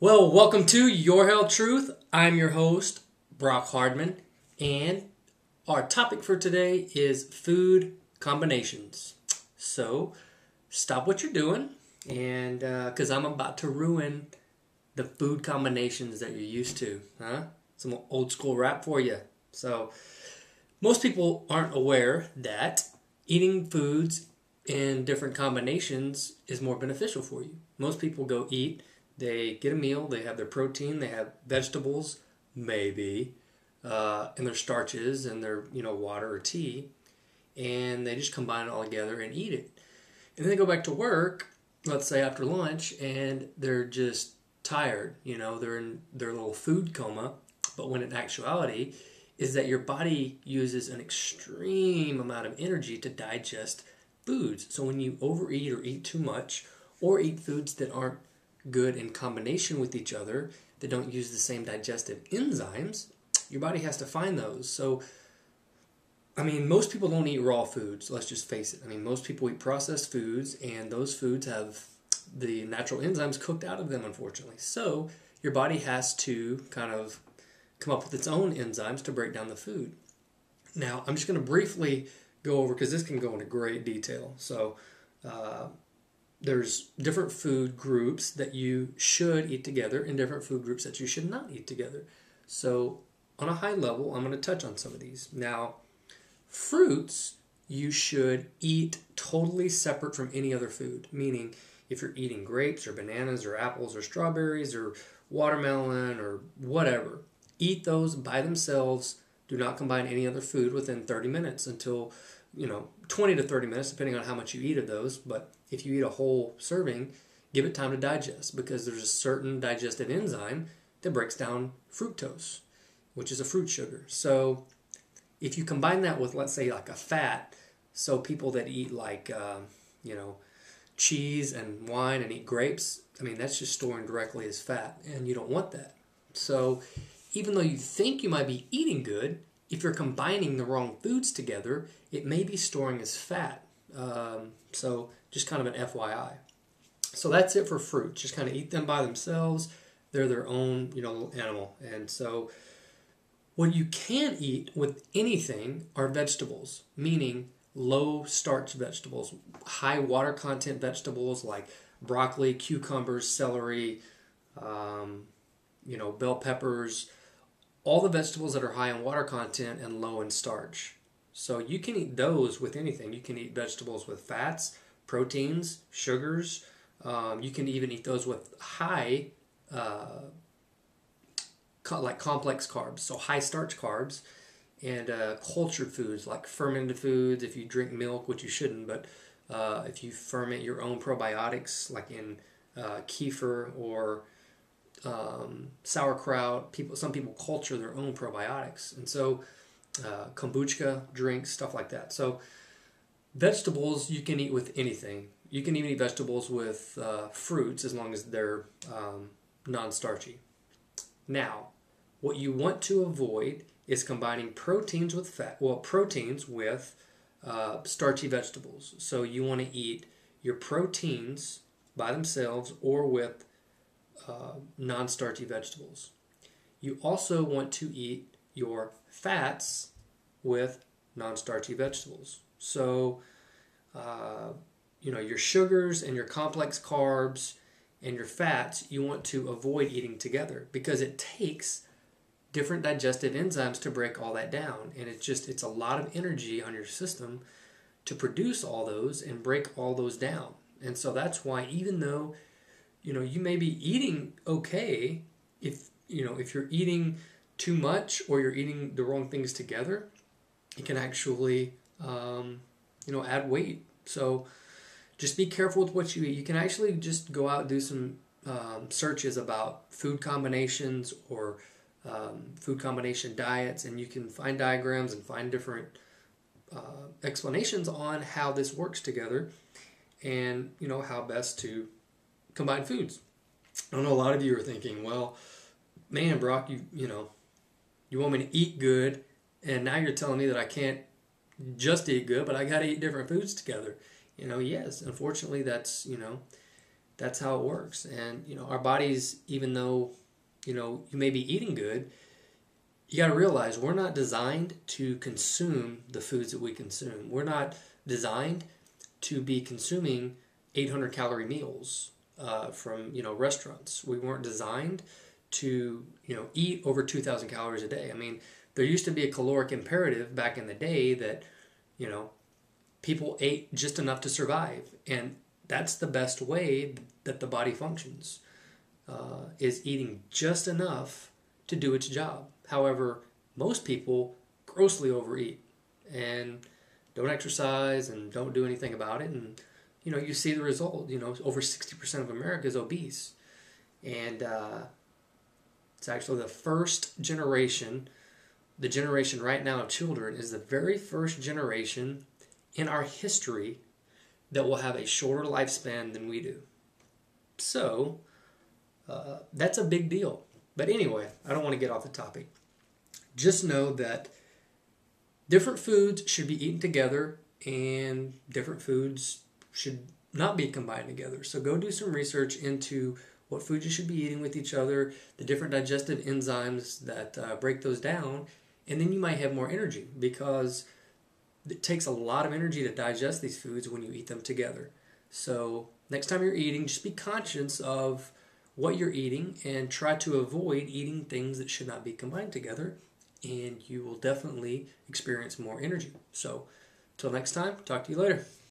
Well, welcome to Your Health Truth. I'm your host, Brock Hardman, and our topic for today is food combinations. So, stop what you're doing, and because I'm about to ruin the food combinations that you're used to, huh? Some old school rap for you. So, most people aren't aware that eating foods in different combinations is more beneficial for you. Most people go eat. They get a meal, they have their protein, they have vegetables, maybe, and their starches and their, water or tea, and they just combine it all together and eat it. And then they go back to work, let's say after lunch, and they're just tired, they're in their little food coma, but when in actuality is that your body uses an extreme amount of energy to digest foods. So when you overeat or eat too much, or eat foods that aren't good in combination with each other, that don't use the same digestive enzymes, your body has to find those. So, most people don't eat raw foods, let's just face it. Most people eat processed foods, and those foods have the natural enzymes cooked out of them, unfortunately. So, your body has to kind of come up with its own enzymes to break down the food. Now, I'm just going to briefly go over, because this can go into great detail. So, there's different food groups that you should eat together and different food groups that you should not eat together. So on a high level, I'm going to touch on some of these. Now, fruits you should eat totally separate from any other food, meaning if you're eating grapes or bananas or apples or strawberries or watermelon or whatever, eat those by themselves. Do not combine any other food within 30 minutes until 20 to 30 minutes, depending on how much you eat of those. But if you eat a whole serving, give it time to digest, because there's a certain digestive enzyme that breaks down fructose, which is a fruit sugar. So if you combine that with, let's say, like a fat, so people that eat like, cheese and wine and eat grapes, that's just storing directly as fat, and you don't want that. So even though you think you might be eating good, if you're combining the wrong foods together, it may be storing as fat. So just kind of an FYI. So that's it for fruit. Just kind of eat them by themselves. They're their own, little animal. And so what you can eat with anything are vegetables, meaning low starch vegetables, high water content vegetables like broccoli, cucumbers, celery, bell peppers, all the vegetables that are high in water content and low in starch. So you can eat those with anything. You can eat vegetables with fats, proteins, sugars. You can even eat those with high, like complex carbs, so high starch carbs, and cultured foods like fermented foods. If you drink milk, which you shouldn't, but if you ferment your own probiotics, like in kefir or sauerkraut, some people culture their own probiotics, and so kombucha drinks, stuff like that. So vegetables you can eat with anything. You can even eat vegetables with fruits as long as they're non-starchy. Now, what you want to avoid is combining proteins with fat. Well, proteins with starchy vegetables. So you want to eat your proteins by themselves or with non-starchy vegetables. You also want to eat your fats with non-starchy vegetables. So, your sugars and your complex carbs and your fats, you want to avoid eating together, because it takes different digestive enzymes to break all that down. And it's a lot of energy on your system to produce all those and break all those down. And so that's why, even though you may be eating okay, if you're eating too much or you're eating the wrong things together, it can actually, add weight. So just be careful with what you eat. You can actually just go out and do some searches about food combinations or food combination diets, and you can find diagrams and find different explanations on how this works together, and how best to combine foods. I know a lot of you are thinking, well, man, Brock, you want me to eat good, and now you're telling me that I can't just eat good, but I got to eat different foods together. Yes, unfortunately, that's That's how it works. And, our bodies, even though, you may be eating good, you got to realize we're not designed to consume the foods that we consume. We're not designed to be consuming 800 calorie meals from restaurants. We weren't designed to eat over 2,000 calories a day. I mean, there used to be a caloric imperative back in the day that people ate just enough to survive, and that's the best way that the body functions, is eating just enough to do its job. However, most people grossly overeat and don't exercise and don't do anything about it, and you see the result. Over 60% of America is obese, and it's actually the first generation. The generation right now of children is the very first generation in our history that will have a shorter lifespan than we do. So that's a big deal. But anyway, I don't want to get off the topic. Just know that different foods should be eaten together and different foods should not be combined together. So go do some research into what foods you should be eating with each other, the different digestive enzymes that break those down, and then you might have more energy, because it takes a lot of energy to digest these foods when you eat them together. So next time you're eating, just be conscious of what you're eating and try to avoid eating things that should not be combined together, and you will definitely experience more energy. So, till next time, talk to you later.